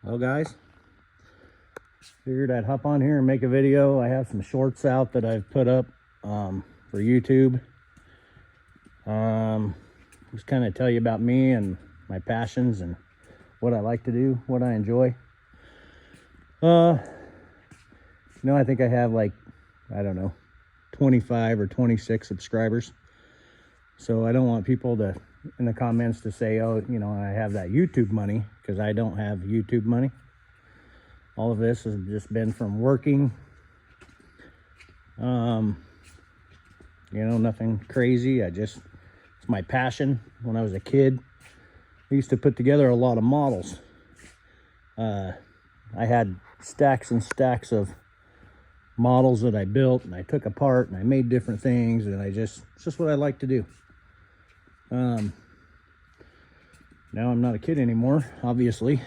Well guys, figured I'd hop on here and make a video. I have some shorts out that I've put up for YouTube. Just kind of tell you about me and my passions and what I like to do, what I enjoy. I think I have like, I don't know, 25 or 26 subscribers. So I don't want people to, in the comments, to say, oh, I have that YouTube money, because I don't have YouTube money. All of this has just been from working. Nothing crazy. It's my passion. When I was a kid, I used to put together a lot of models. I had stacks and stacks of models that I built and I took apart and I made different things, and it's just what I like to do. Now I'm not a kid anymore, obviously,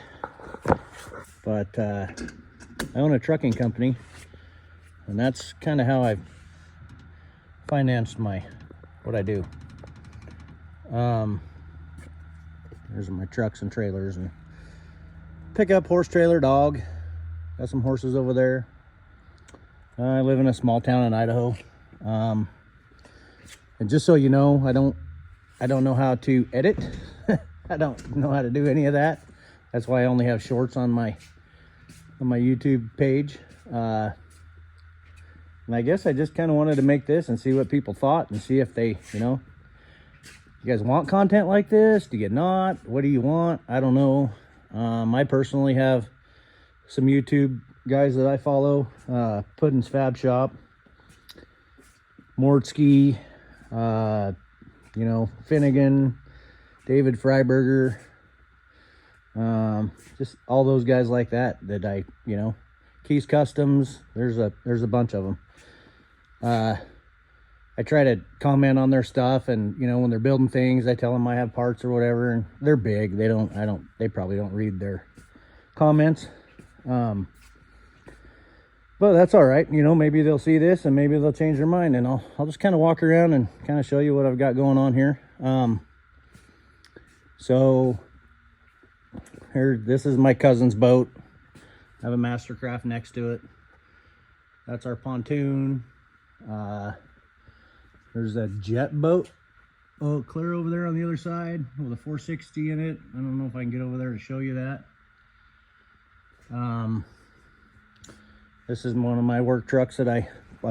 but I own a trucking company, and that's kind of how I financed what I do. There's my trucks and trailers and pickup, horse trailer, dog. Got some horses over there. I live in a small town in Idaho. And just so you know, I don't know how to edit. I don't know how to do any of that. That's why I only have shorts on my YouTube page. And I guess I just kind of wanted to make this and see what people thought, and see if they, you guys want content like this? Do you not? What do you want? I don't know. I personally have some YouTube guys that I follow. Puddin's Fab Shop, Mortsky, Finnegan, David Freiberger, just all those guys like that I, Keys Customs. There's a bunch of them. I try to comment on their stuff, and when they're building things, I tell them I have parts or whatever, and they're big. They probably don't read their comments. But that's all right. Maybe they'll see this and maybe they'll change their mind, and I'll just kind of walk around and kind of show you what I've got going on here. So here, this is my cousin's boat. I have a Mastercraft next to it. That's our pontoon. There's a jet boat, clear over there on the other side with a 460 in it. I don't know if I can get over there to show you that. This is one of my work trucks that I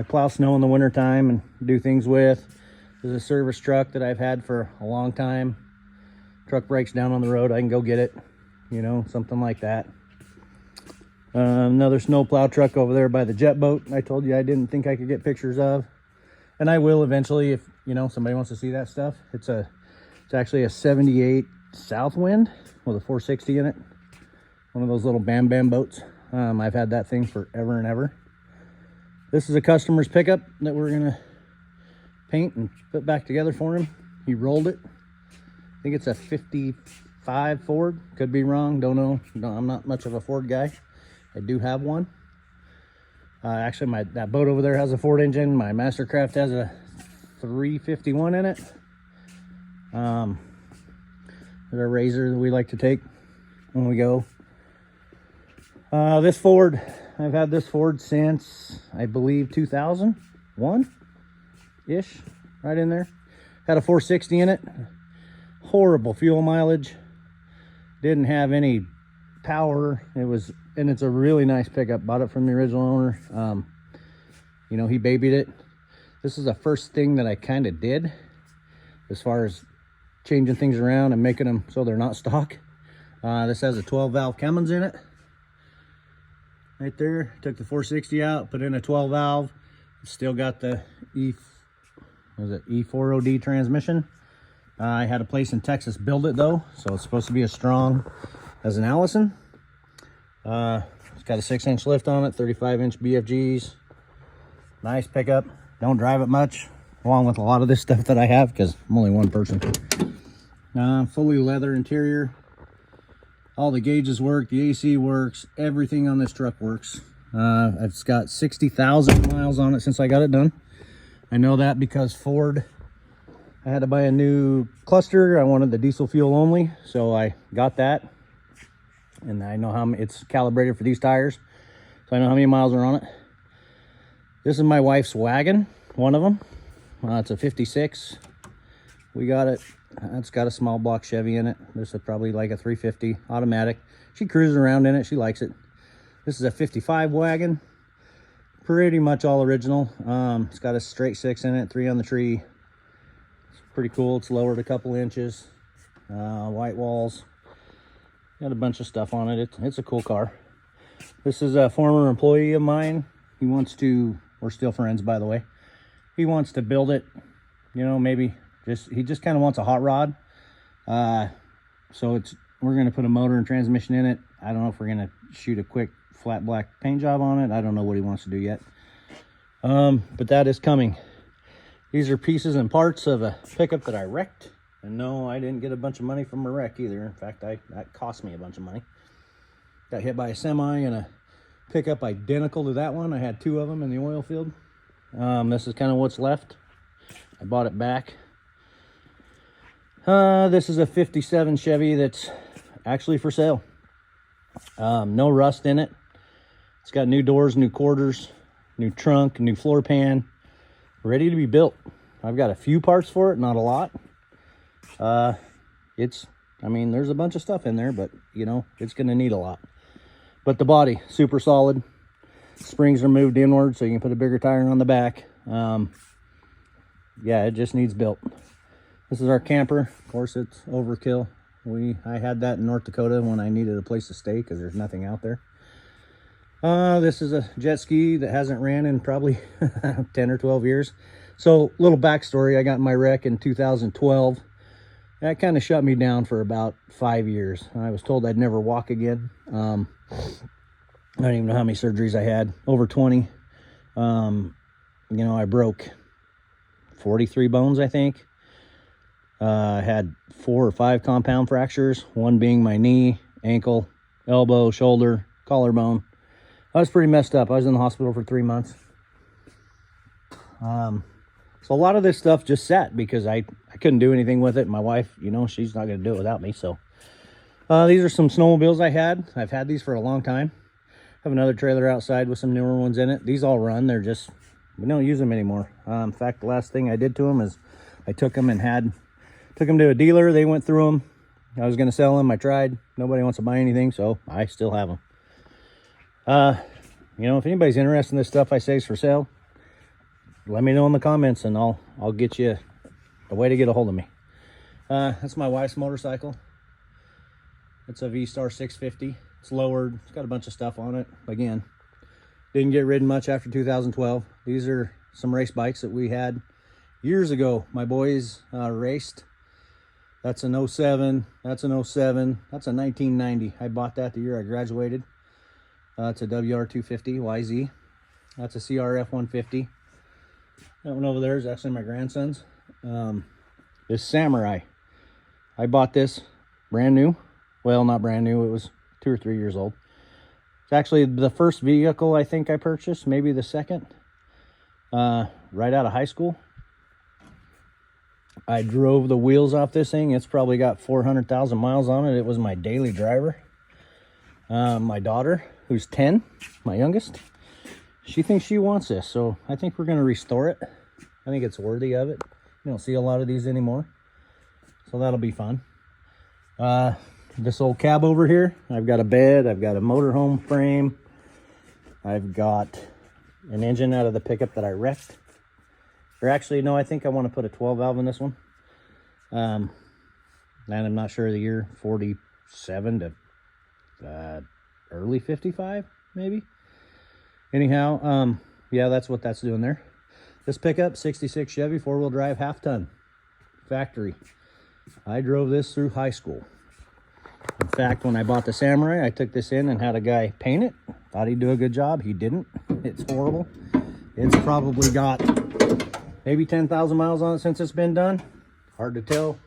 plow snow in the winter time and do things with. This is a service truck that I've had for a long time. Truck breaks down on the road, I can go get it, something like that. Another snow plow truck over there by the jet boat I told you I didn't think I could get pictures of, and I will eventually if somebody wants to see that stuff. It's actually a 78 Southwind with a 460 in it, one of those little Bam Bam boats. I've had that thing forever and ever. This is a customer's pickup that we're gonna paint and put back together for him. He rolled it. I think it's a 55 Ford, could be wrong, don't know. No, I'm not much of a Ford guy. I do have one. Actually, that boat over there has a Ford engine. My Mastercraft has a 351 in it. There's a Razor that we like to take when we go. This Ford, I've had this Ford since, I believe, 2001-ish, right in there. Had a 460 in it. Horrible fuel mileage. Didn't have any power. And it's a really nice pickup. Bought it from the original owner. He babied it. This is the first thing that I kind of did as far as changing things around and making them so they're not stock. This has a 12 valve Cummins in it. Right there. Took the 460 out, put in a 12 valve. Still got the E4OD transmission. I had a place in Texas build it though, so it's supposed to be as strong as an Allison. It's got a 6-inch lift on it, 35-inch BFGs. Nice pickup. Don't drive it much, along with a lot of this stuff that I have, because I'm only one person. Fully leather interior. All the gauges work, the AC works, everything on this truck works. It's got 60,000 miles on it since I got it done. I know that because Ford I had to buy a new cluster. I wanted the diesel fuel only, so I got that. and I know how it's calibrated for these tires, so I know how many miles are on it. This is my wife's wagon, one of them. It's a 56. We got it. It's got a small block Chevy in it. This is probably like a 350 automatic. She cruises around in it. She likes it. This is a 55 wagon. Pretty much all original. It's got a straight 6 in it, 3 on the tree. It's pretty cool. It's lowered a couple inches. White walls. Got a bunch of stuff on it. It's a cool car. This is a former employee of mine. He wants to, we're still friends by the way. He wants to build it, you know, maybe he just kind of wants a hot rod. So we're going to put a motor and transmission in it. I don't know if we're going to shoot a quick flat black paint job on it. I don't know what he wants to do yet. But that is coming. These are pieces and parts of a pickup that I wrecked. And no, I didn't get a bunch of money from a wreck either. In fact, that cost me a bunch of money. Got hit by a semi and a pickup identical to that one. I had 2 of them in the oil field. This is kind of what's left. I bought it back. This is a 57 Chevy that's actually for sale. No rust in it. It's got new doors, new quarters, new trunk, new floor pan, ready to be built. I've got a few parts for it, not a lot. I mean, there's a bunch of stuff in there, but you know, it's going to need a lot. But the body, super solid. Springs are moved inward so you can put a bigger tire on the back. Yeah, it just needs built. This is our camper. Of course, it's overkill. I had that in North Dakota when I needed a place to stay because there's nothing out there. This is a jet ski that hasn't ran in probably 10 or 12 years. So, little backstory, I got in my wreck in 2012. That kind of shut me down for about 5 years. I was told I'd never walk again. I don't even know how many surgeries I had. Over 20. You know, I broke 43 bones, I think. I had 4 or 5 compound fractures. One being my knee, ankle, elbow, shoulder, collarbone. I was pretty messed up. I was in the hospital for 3 months. So a lot of this stuff just sat because I couldn't do anything with it. My wife, you know, she's not going to do it without me. So these are some snowmobiles I had. I've had these for a long time. I have another trailer outside with some newer ones in it. These all run. They're just, we don't use them anymore. In fact, the last thing I did to them is I took them to a dealer. They went through them. I was going to sell them. I tried. Nobody wants to buy anything, so I still have them. You know, if anybody's interested in this stuff I say is for sale, let me know in the comments and I'll get you a way to get a hold of me. That's my wife's motorcycle. It's a V-Star 650. It's lowered. It's got a bunch of stuff on it. Again, didn't get ridden much after 2012. These are some race bikes that we had years ago. My boys raced. That's an 07. That's an 07. That's a 1990. I bought that the year I graduated. It's a WR250 YZ. That's a CRF 150. That one over there is actually my grandson's. This Samurai. I bought this brand new. Well, not brand new. It was 2 or 3 years old. It's actually the first vehicle I think I purchased. Maybe the second. Right out of high school. I drove the wheels off this thing. It's probably got 400,000 miles on it. It was my daily driver. My daughter, who's 10, my youngest, she thinks she wants this. So I think we're going to restore it. I think it's worthy of it. You don't see a lot of these anymore. So that'll be fun. This old cab over here, I've got a bed. I've got a motorhome frame. I've got an engine out of the pickup that I wrecked. Or actually, no, I think I want to put a 12 valve in this one. And I'm not sure of the year, 47 to early 55, maybe. Anyhow, yeah, that's what that's doing there. This pickup, 66 Chevy, 4-wheel drive, half-ton, factory. I drove this through high school. In fact, when I bought the Samurai, I took this in and had a guy paint it. Thought he'd do a good job. He didn't. It's horrible. It's probably got maybe 10,000 miles on it since it's been done. Hard to tell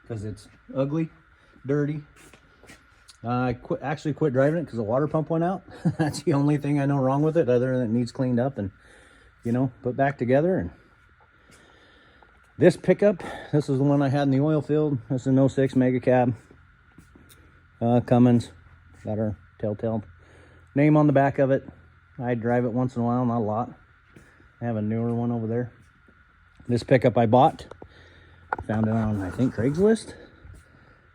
because it's ugly, dirty. I actually quit driving it because the water pump went out. That's the only thing I know wrong with it, other than it needs cleaned up and, you know, put back together. And this pickup, this is the one I had in the oil field. This is an 06 Mega Cab. Cummins, Got our telltale name on the back of it. I drive it once in a while, not a lot. I have a newer one over there. This pickup I bought, found it on, I think, Craigslist.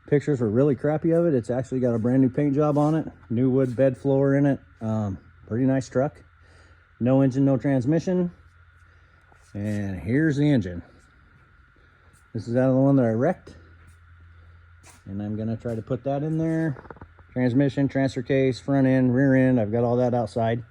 Pictures were really crappy of it. It's actually got a brand new paint job on it, new wood bed floor in it. Pretty nice truck. No engine, no transmission. And here's the engine. This is out of the one that I wrecked, and I'm gonna try to put that in there. Transmission, transfer case, front end, rear end, I've got all that outside.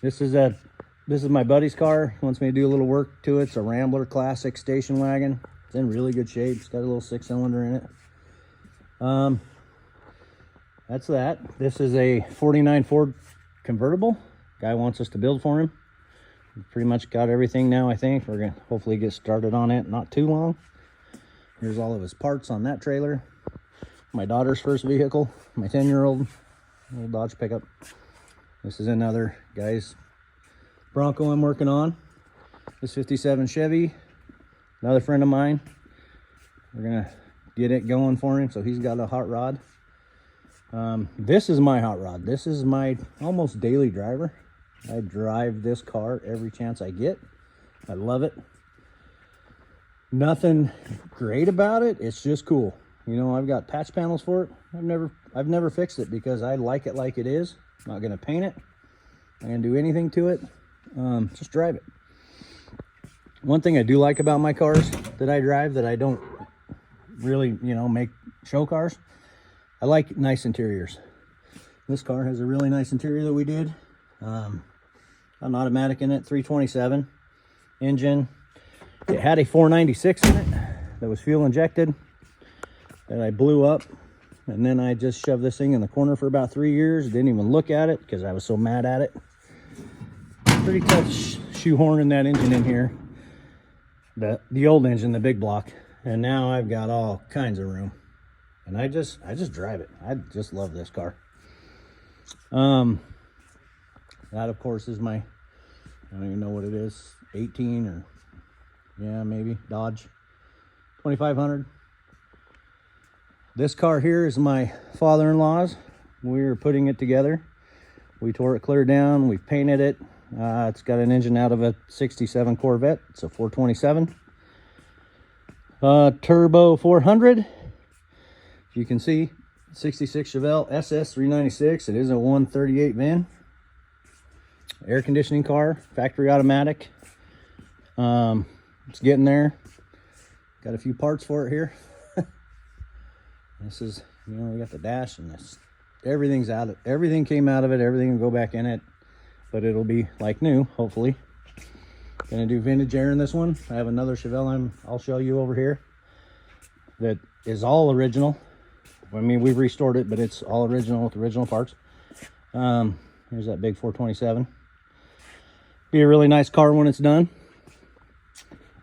This is my buddy's car. He wants me to do a little work to it. It's a Rambler Classic station wagon. It's in really good shape. It's got a little 6-cylinder in it. That's that. This is a 49 Ford convertible. Guy wants us to build for him. We've pretty much got everything now, I think. We're gonna hopefully get started on it not too long. Here's all of his parts on that trailer. My daughter's first vehicle, my 10-year-old little Dodge pickup. This is another guy's Bronco I'm working on. This 57 Chevy, another friend of mine. We're gonna get it going for him, so he's got a hot rod. This is my hot rod. This is my almost daily driver. I drive this car every chance I get. I love it. Nothing great about it. It's just cool. You know, I've got patch panels for it. I've never fixed it because I like it like it is. I'm not gonna paint it. I'm gonna do anything to it. Just drive it. One thing I do like about my cars that I drive that I don't really, you know, make show cars, I like nice interiors. This car has a really nice interior that we did. An automatic in it, 327 engine. It had a 496 in it that was fuel injected that I blew up, and then I just shoved this thing in the corner for about 3 years. Didn't even look at it because I was so mad at it. Pretty tough shoehorning that engine in here, the old engine, the big block, and now I've got all kinds of room, and I just drive it. I just love this car. That of course is my, I don't even know what it is, 18 or yeah, maybe Dodge 2500. This car here is my father-in-law's. We were putting it together. We tore it clear down. We painted it. It's got an engine out of a 67 Corvette. It's a 427. Turbo 400. If you can see, 66 Chevelle SS 396. It is a 138 VIN. Air conditioning car, factory automatic. It's getting there. Got a few parts for it here. This is, you know, we got the dash and this. Everything's out of, everything came out of it. Everything will go back in it, but it'll be like new, hopefully. Gonna do vintage air in this one. I have another Chevelle I'll show you over here that is all original. I mean, we've restored it, but it's all original with original parts. Here's that big 427. Be a really nice car when it's done.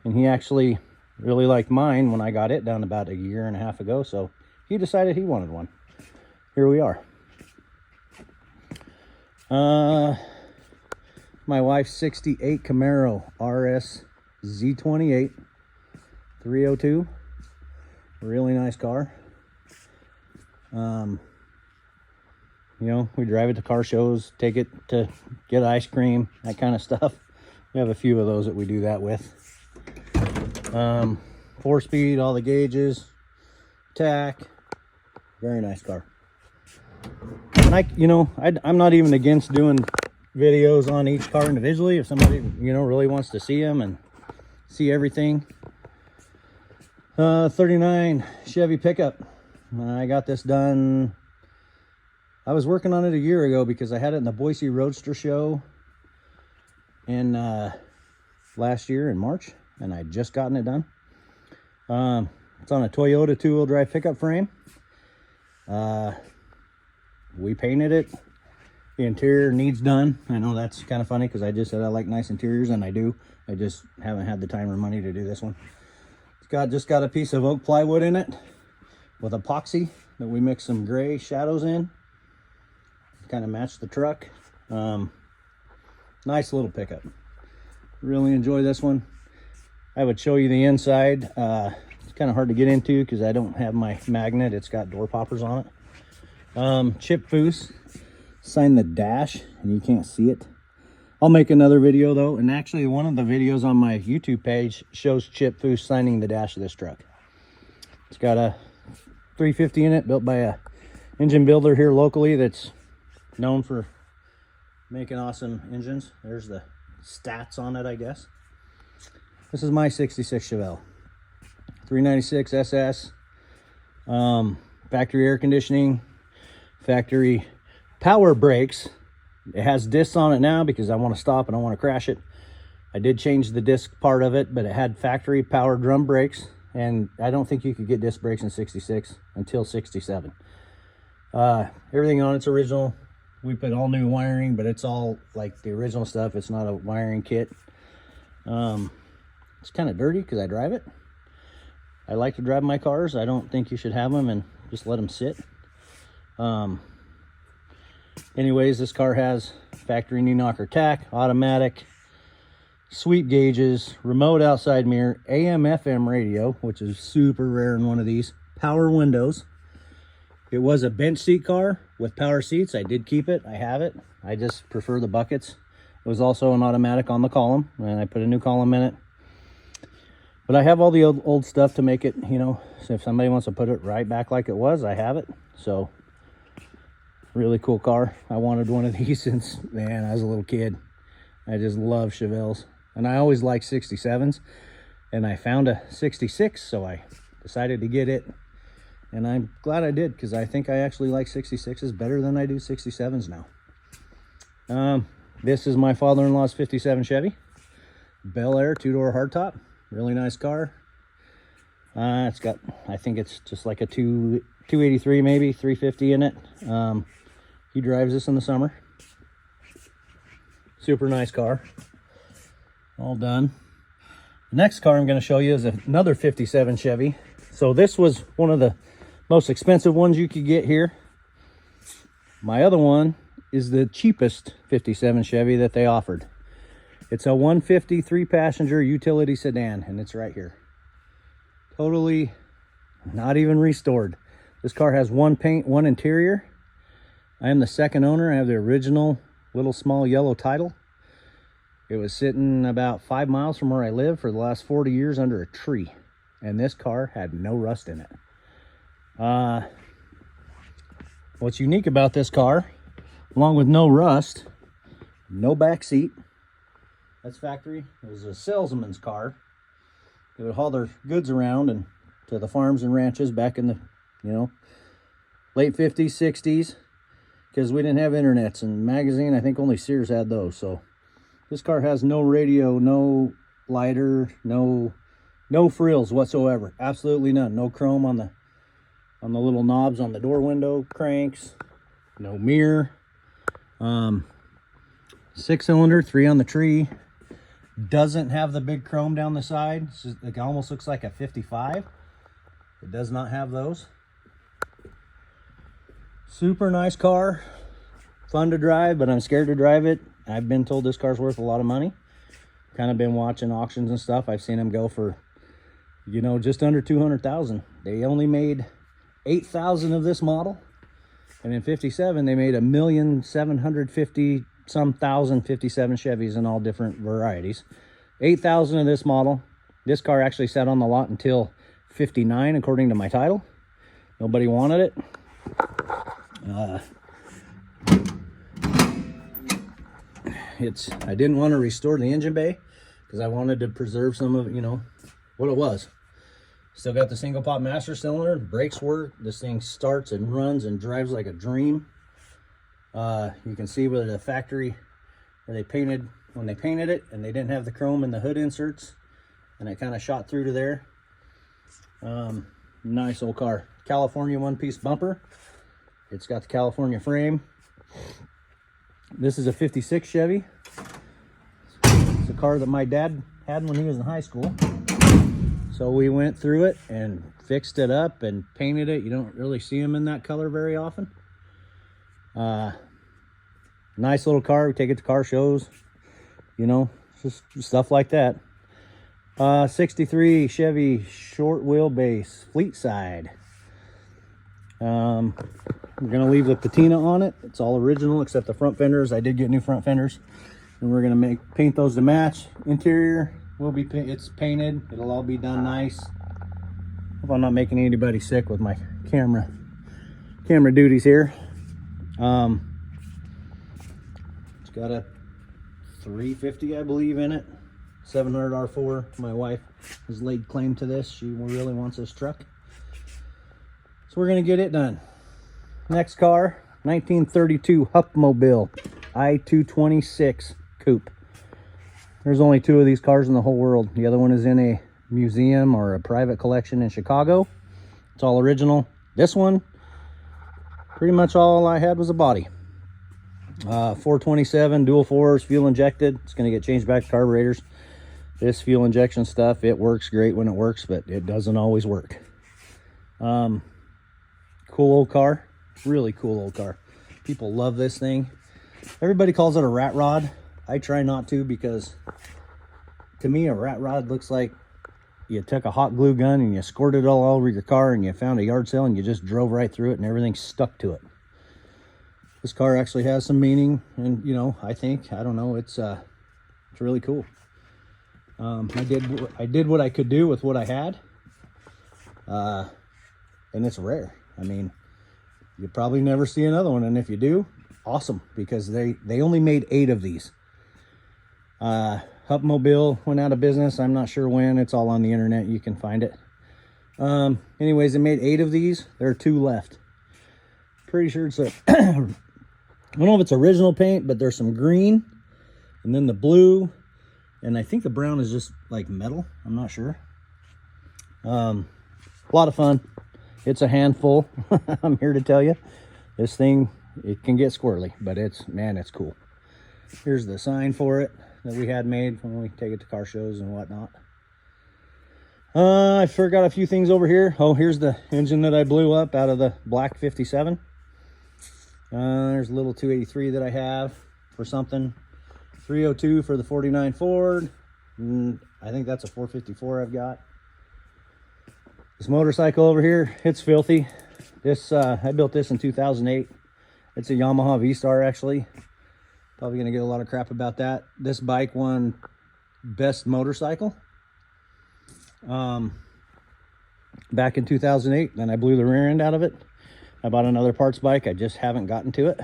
And he actually really liked mine when I got it done about 1.5 years ago, so he decided he wanted one. Here we are. My wife's 68 Camaro RS Z28 302. Really nice car. You know, we drive it to car shows, take it to get ice cream, that kind of stuff. We have a few of those that we do that with. 4-speed, all the gauges, tack. Very nice car. And you know, I'm not even against doing videos on each car individually if somebody, you know, really wants to see them and see everything. 39 Chevy pickup. I got this done. I was working on it 1 year ago because I had it in the Boise Roadster show in last year in March, and I'd just gotten it done. It's on a Toyota 2-wheel drive pickup frame. We painted it. The interior needs done. I know that's kind of funny because I just said I like nice interiors, and I do. I just haven't had the time or money to do this one. It's just got a piece of oak plywood in it with epoxy that we mixed some gray shadows in. Kind of match the truck. Nice little pickup. Really enjoy this one. I would show you the inside. It's kind of hard to get into because I don't have my magnet. It's got door poppers on it. Chip Foose signed the dash, and you can't see it. I'll make another video though, and actually one of the videos on my YouTube page shows Chip Foose signing the dash of this truck. It's got a 350 in it, built by a engine builder here locally that's known for making awesome engines. There's the stats on it, I guess. This is my 66 Chevelle. 396 SS. Factory air conditioning. Factory power brakes. It has discs on it now because I want to stop and I want to crash it. I did change the disc part of it, but it had factory power drum brakes. And I don't think you could get disc brakes in 66 until 67. Everything on it's original. We put all new wiring, but it's all like the original stuff. It's not a wiring kit. It's kind of dirty because I drive it. I like to drive my cars. I don't think you should have them and just let them sit. Anyways, this car has factory knee knocker tack, automatic, sweep gauges, remote outside mirror, AM FM radio, which is super rare in one of these, power windows. It was a bench seat car with power seats. I did keep it. I have it. I just prefer the buckets. It was also an automatic on the column, and I put a new column in it. But I have all the old stuff to make it, you know, so if somebody wants to put it right back like it was, I have it. So, really cool car. I wanted one of these since, man, I was a little kid. I just love Chevelles. And I always liked 67s. And I found a 66, so I decided to get it. And I'm glad I did, because I think I actually like 66s better than I do 67s now. This is my father-in-law's 57 Chevy. Bel Air 2-door hardtop. Really nice car. It's got, I think it's just like a 283 maybe, 350 in it. He drives this in the summer. Super nice car. All done. The next car I'm going to show you is another 57 Chevy. So this was one of the most expensive ones you could get here. My other one is the cheapest 57 Chevy that they offered. It's a 150 3-passenger utility sedan, and it's right here. Totally not even restored. This car has one paint, one interior. I am the second owner. I have the original little small yellow title. It was sitting about 5 miles from where I live for the last 40 years under a tree. And this car had no rust in it. What's unique about this car, along with no rust, no back seat. That's factory. It was a salesman's car. They would haul their goods around and to the farms and ranches back in the, you know, late 50s, 60s, because we didn't have internets and magazine. I think only Sears had those. So this car has no radio, no lighter, no frills whatsoever. Absolutely none. No chrome on the little knobs on the door window cranks. No mirror. 6-cylinder, 3 on the tree. Doesn't have the big chrome down the side. It almost looks like a 55. It does not have those. Super nice car. Fun to drive, but I'm scared to drive it. I've been told this car's worth a lot of money. Kind of been watching auctions and stuff. I've seen them go for, you know, just under 200,000. They only made 8,000 of this model. And in 57, they made 1,750,000 some 57 Chevys in all different varieties. 8,000 of this model. This car actually sat on the lot until 59, according to my title. Nobody wanted it. I didn't want to restore the engine bay because I wanted to preserve some of, you know, what it was. Still got the single pop master cylinder. Brakes work. This thing starts and runs and drives like a dream. You can see where the factory, where they painted, when they painted it, and they didn't have the chrome in the hood inserts, and it kind of shot through to there. Nice old car. California one-piece bumper. It's got the California frame. This is a 56 Chevy. It's a car that my dad had when he was in high school. So we went through it and fixed it up and painted it. You don't really see them in that color very often. Nice little car. We take it to car shows, you know, just stuff like that. 63 Chevy short wheelbase fleet side. We're gonna leave the patina on it. It's all original except the front fenders. I did get new front fenders, and we're gonna paint those to match. Interior will be it's painted. It'll all be done nice. Hope I'm not making anybody sick with my camera duties here. It's got a 350, I believe, in it. 700 R4. My wife has laid claim to this. She really wants this truck, so we're gonna get it done. Next car, 1932 Hupmobile I-226 coupe. There's only 2 of these cars in the whole world. The other one is in a museum or a private collection in Chicago. It's all original. This one, pretty much all I had was a body. 427 dual 4s, fuel injected. It's going to get changed back to carburetors. This fuel injection stuff, it works great when it works, but it doesn't always work. Cool old car. Really cool old car. People love this thing. Everybody calls it a rat rod. I try not to, because to me a rat rod looks like you took a hot glue gun and you squirted it all over your car, and you found a yard sale and you just drove right through it and everything stuck to it. This car actually has some meaning, and you know, I don't know, it's really cool. I did what I could do with what I had, and it's rare. I mean, you probably never see another one, and if you do, awesome, because they only made 8 of these. Hupmobile went out of business. I'm not sure when. It's all on the internet. You can find it. Anyways, they made 8 of these. There are 2 left. Pretty sure it's a I don't know if it's original paint, but there's some green, and then the blue, and I think the brown is just like metal. I'm not sure. A lot of fun. It's a handful. I'm here to tell you, this thing, it can get squirrely, but it's cool. Here's the sign for it that we had made when we take it to car shows and whatnot. I forgot a few things over here. Oh, here's the engine that I blew up out of the black 57. There's a little 283 that I have for something. 302 for the 49 Ford. I think that's a 454 I've got. This motorcycle over here, it's filthy. This I built this in 2008. It's a Yamaha V-Star, actually. Probably gonna get a lot of crap about that. This bike won best motorcycle back in 2008. Then I blew the rear end out of it. I bought another parts bike. I just haven't gotten to it.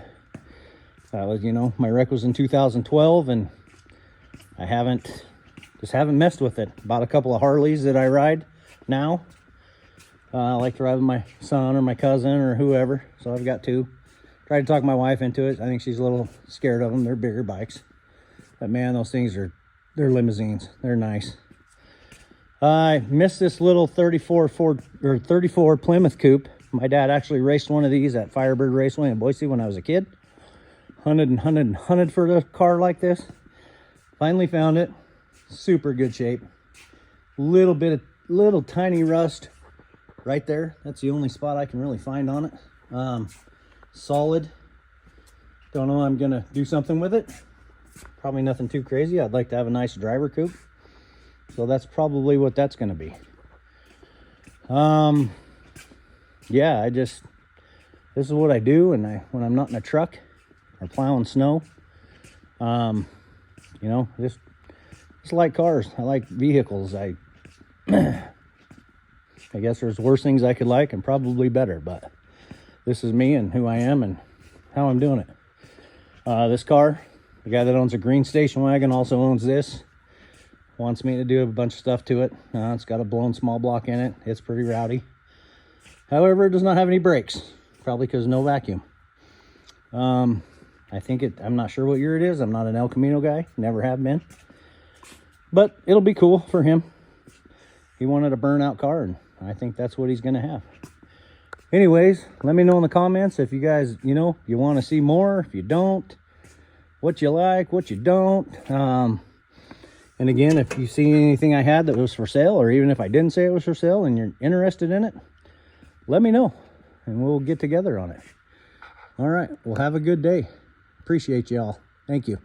That was, you know, my wreck was in 2012, and I haven't messed with it. Bought a couple of Harleys that I ride now. I like to ride with my son or my cousin or whoever, so I've got 2. Tried to talk my wife into it. I think she's a little scared of them. They're bigger bikes, but man, those things they're limousines. They're nice. I missed this little 34 Plymouth coupe. My dad actually raced one of these at Firebird Raceway in Boise when I was a kid. Hunted for a car like this. Finally found it. Super good shape. Little tiny rust right there. That's the only spot I can really find on it. Solid. Don't know, I'm gonna do something with it. Probably nothing too crazy. I'd like to have a nice driver coupe, so that's probably what that's gonna be. Yeah, this is what I do, and when I'm not in a truck or plowing snow, you know, just like cars. I like vehicles. I guess there's worse things I could like and probably better, but this is me and who I am and how I'm doing it. This car, the guy that owns a green station wagon also owns this. Wants me to do a bunch of stuff to it. It's got a blown small block in it. It's pretty rowdy. However, it does not have any brakes, probably because no vacuum. I'm not sure what year it is. I'm not an El Camino guy, never have been. But it'll be cool for him. He wanted a burnout car, and I think that's what he's gonna have. Anyways, let me know in the comments if you guys, you know, you want to see more, if you don't, what you like, what you don't. And again, if you see anything I had that was for sale, or even if I didn't say it was for sale and you're interested in it, let me know and we'll get together on it. All right, well, have a good day. Appreciate y'all. Thank you.